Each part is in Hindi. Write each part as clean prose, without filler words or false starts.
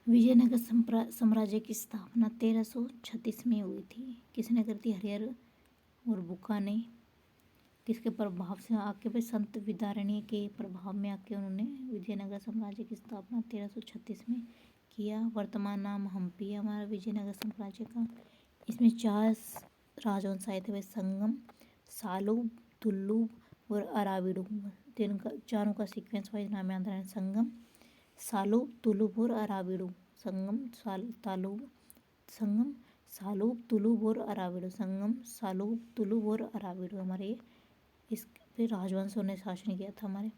विजयनगर साम्राज्य की स्थापना 1336 में हुई थी। किसने करी थी? हरिहर और बुक्का ने। किसके प्रभाव से आके भाई? संत विदारणी के प्रभाव में आके उन्होंने विजयनगर साम्राज्य की स्थापना 1336 में किया। वर्तमान नाम हम्पी है हमारा विजयनगर साम्राज्य का। इसमें 4 राजवंश आए थे भाई, संगम, सालुब, तुलुब और अराविडु। जिनका चारों का सीक्वेंस वाइज नाम याद रखना। संगम, सालुब, तुलुब और अराविडु। संगम, सालुब, तुलुब और अराविडु। संगम, सालुब, तुलुब और अराविडु हमारे इस पे राजवंशों ने शासन किया था हमारे।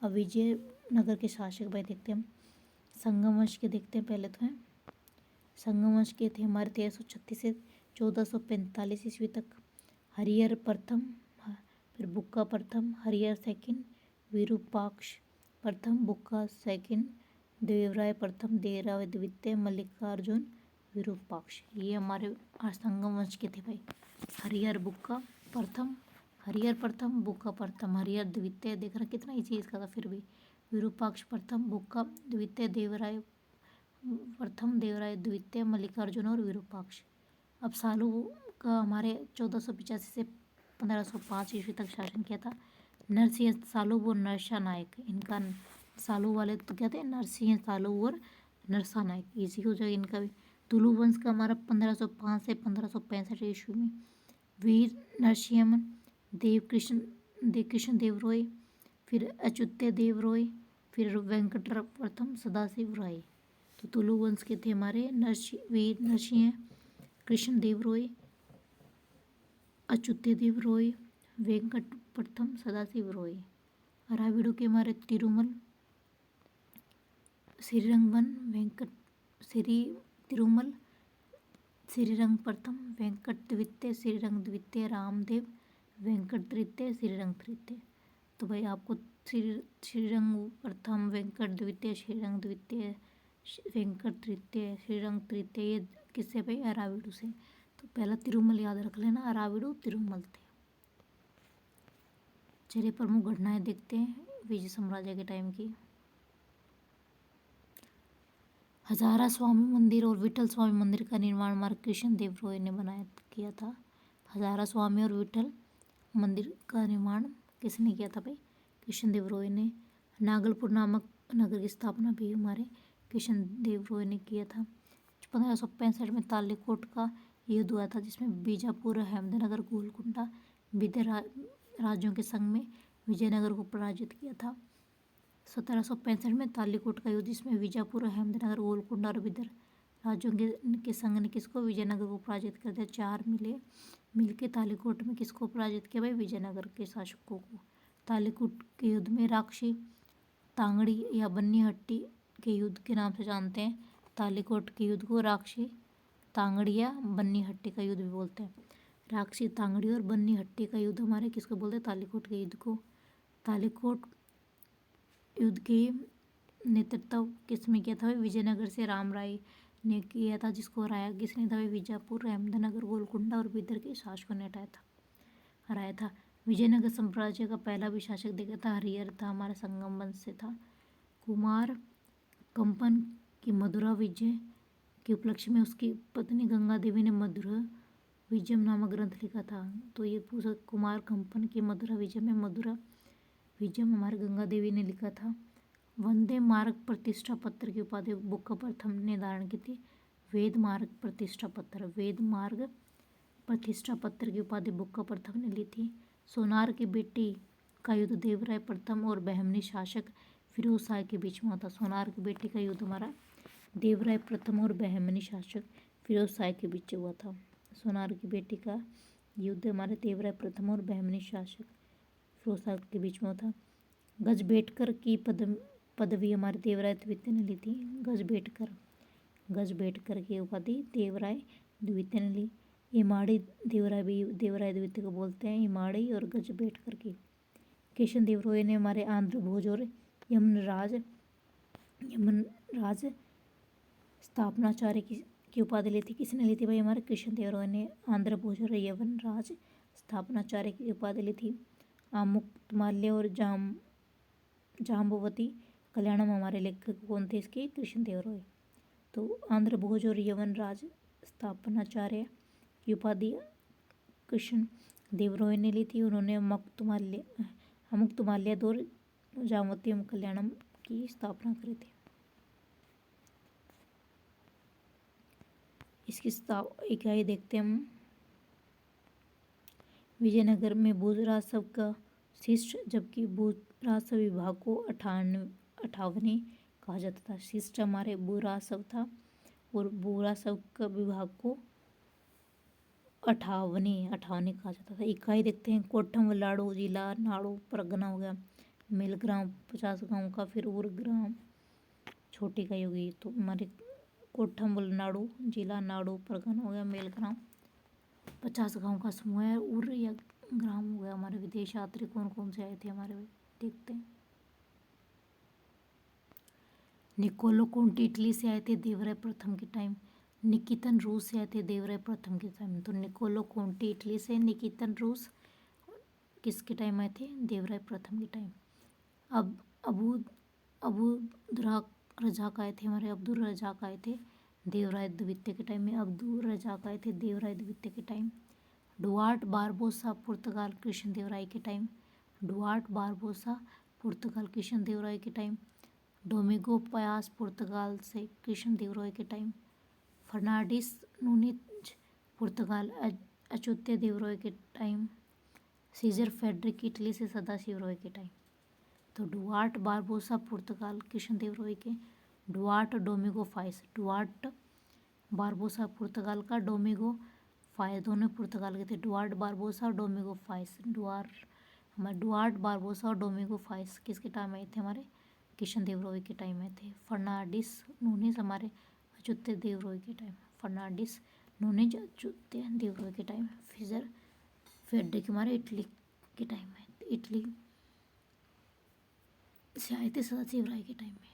अब विजयनगर के शासक भाई देखते हैं हम। संगम वंश के देखते हैं पहले तो है। संगम वंश के थे हमारे 1336 से 1445 ईस्वी तक। हरिहर प्रथम, फिर बुक्का प्रथम, हरिहर सेकंड, विरूपाक्ष प्रथम, बुक्का सेकंड, देवराय प्रथम, देवराय द्वितीय, मल्लिकार्जुन, विरूपाक्ष। ये हमारे संगम वंश के थे भाई। हरिहर प्रथम, बुक्का प्रथम, हरिहर द्वितीय। देख रहा कितना इजी इसका था फिर भी। विरूपाक्ष प्रथम, बुक्का द्वितीय, देवराय प्रथम, देवराय द्वितीय, मल्लिकार्जुन और विरूपाक्ष। अब सालू का हमारे 1485 से 1505 ईस्वी तक शासन किया था। नरसिंह सालू और नरसा नायक। इनका सालू वाले तो क्या थे? नरसिंह सालू और नरसा नायक। इसी हो जाएगा इनका भी। तुलु वंश का हमारा 1505 से 1565 ईस्वी में वीर नरसिंहन कृष्ण देव रॉय, फिर अच्युत्य देव रॉय, फिर वेंकट प्रथम, सदाशिव राय। तो तुलु वंश के थे हमारे वीर नरसिंह कृष्ण देव रॉय, अच्युत्य देव रॉय, वेंकट प्रथम, सदाशिव रॉय। अराविडु के हमारे तिरुमल, श्रीरंगवन, तिरुमल, श्रीरंग प्रथम, वेंकट द्वितीय, श्रीरंग द्वितीय, रामदेव, वेंकट तृतीय, श्रीरंग तृतीय। तो भाई आपको श्रीरंग प्रथम, वेंकट द्वितीय, श्रीरंग द्वितीय, वेंकट तृतीय, श्रीरंग तृतीय, ये किससे भाई? अराविडु से। तो पहला तिरुमल याद रख लेना, अराविडु तिरुमल थे। चलिए प्रमुख घटनाएं देखते हैं विजय साम्राज्य के टाइम की। हजारा स्वामी मंदिर और विठल स्वामी मंदिर का निर्माण हमारे कृष्ण देव रॉय ने किया था। हजारा स्वामी और विठल मंदिर का निर्माण किसने किया था भाई? कृष्ण देव रॉय ने। नागलपुर नामक नगर की स्थापना भी हमारे कृष्ण देव रॉय ने किया था। 1565 में तालीकोट का युद्ध हुआ था, जिसमें बीजापुर, अहमदनगर, गोलकुंडा, विदर्भ राज्यों के संग में विजयनगर को पराजित किया था। 1765 में तालीकोट का युद्ध, जिसमें बीजापुर, अहमदनगर, गोलकुंडा और विदर्भ राज्यों के संघ ने किसको? विजयनगर को पराजित कर दिया। 4 मिलके तालीकोट में किसको पराजित किया भाई? विजयनगर के शासकों को। तालीकोट के युद्ध में राक्षी तांगड़ी या बन्नी हट्टी के युद्ध के नाम से जानते हैं। तालीकोट के युद्ध को राक्षी तांगड़ी या बन्नी हट्टी का युद्ध भी बोलते हैं। राक्षी तांगड़ी और बन्नी हट्टी का युद्ध हमारे किसको बोलते हैं? तालीकोट के युद्ध को। तालीकोट युद्ध के नेतृत्व किसने किया था? विजयनगर से राम राय ने किया था, जिसको हराया किसने था? बीजापुर, अहमदनगर, गोलकुंडा और विदर्भ के शासकों ने हराया था। विजयनगर साम्राज्य का पहला भी शासक देखा था हरिहर था, हमारा संगम वंश से था। कुमार कंपन की मधुरा विजय के उपलक्ष्य में उसकी पत्नी गंगा देवी ने मधुरा विजयम नामक ग्रंथ लिखा था। तो ये पूछा कुमार कंपन की मधुरा विजय में मधुरा विजयम हमारे गंगा देवी ने लिखा था। वंदे मार्ग प्रतिष्ठा पत्र की उपाधि बुक्का प्रथम ने धारण की थी। वेद मार्ग प्रतिष्ठा पत्र की उपाधि बुक्का प्रथम ने ली थी। सोनार की बेटी का युद्ध देवराय प्रथम और बहमनी शासक फिरोज शाह के बीच में होता। सोनार की बेटी का युद्ध हमारा देवराय प्रथम और बहमनी शासक फिरोज शाह के बीच हुआ था। सोनार की बेटी का युद्ध हमारे देवराय प्रथम और बहमनी शासक फिरोज शाह के बीच में था। गजबेटकर की पदवी हमारे देवराय द्वितीय ने ली थी। गजबेटकर की उपाधि देवराय द्वितीय ने ली। इमाड़ी देवराय द्वितीय को बोलते हैं, इमाड़ी और गजबेटकर की। कृष्ण देव रॉय ने हमारे आंध्र भोज और यमनराज स्थापनाचार्य की उपाधि ली थी। किसने ली थी भाई? हमारे कृष्ण देव रॉय ने आंध्र भोज और यवनराज स्थापनाचार्य की उपाधि ली थी। आमुक्तमाल्य और जाम्बवती कल्याणम हमारे लेखक कौन थे इसके? कृष्ण देव रॉय। तो आंध्र भोज और यवन राज स्थापनाचार्य की उपाधि कृष्ण देव रॉय ने ली थी। उन्होंने अमुक्तमाल्यद और जामवती कल्याणम की स्थापना करी थी। इसकी इकाई देखते हैं हम। विजयनगर में भूज राजस्व का शिष्ट, जबकि भूज राजस्व विभाग को अठावनी कहा जाता था। शिष्ट हमारे भू राजस्व था और भू राजस्व का विभाग को अठावनी कहा जाता था। इकाई देखते हैं। कोट्ठम लाड़ू जिला नाड़ू परगना हो गया। मेल ग्राम 50 गांव का। फिर उर ग्राम छोटी इकाई होगी तो हमारे कोट्ठम नाड़ू जिला नाड़ू परगना हो गया। मेल ग्राम 50 गांव का समूह है। उर या ग्राम हो गया। हमारे विदेश यात्री कौन कौन से आए थे हमारे, देखते हैं। निकोलो कोंटी इटली से आए थे देवराय प्रथम के टाइम। निकितन रूस से आए थे देवराय प्रथम के टाइम। तो निकोलो कोंटी इटली से, निकितन रूस किसके टाइम आए थे? देवराय प्रथम के टाइम। अब अबूद रजाक आए थे हमारे। अब्दुल रजाक आए थे देवराय द्वितीय के टाइम में। अब्दुल रजाक आए थे देवराय द्वितीय के टाइम। डुआर्ट बारबोसा पुर्तगाल कृष्ण देवराय के टाइम। डुआर्ट बारबोसा पुर्तगाल कृष्ण देवराय के टाइम। डोमिगो पयास पुर्तगाल से कृष्ण देवराय के टाइम। फर्नांडिस नूनेज पुर्तगाल अच्युत देवराय के टाइम। सीजर फेडरिक इटली से सदाशिव रॉय के टाइम। तो डुआर्ट बारबोसा पुर्तगाल कृष्ण देवराय के। डुआर्ट डोमिगो फाइस, डुआर्ट बारबोसा पुर्तगाल का, डोमिगो फाइस दोनों पुर्तगाल के थे। डुआर्ट बारबोसा और डोमिगो फाइस, डुआर्ट बारबोसा और डोमिगो फाइस किसके टाइम आए थे? हमारे कृष्ण देवराय के टाइम में थे। फर्नांडिस नूनेज हमारे अच्युत देवराय के टाइम। फर्नांडिस नूनेज अच्युत देवराय के टाइम। सीजर फेडरिक हमारे इटली के टाइम में, इटली से आए थे सदाशिव राय के टाइम में।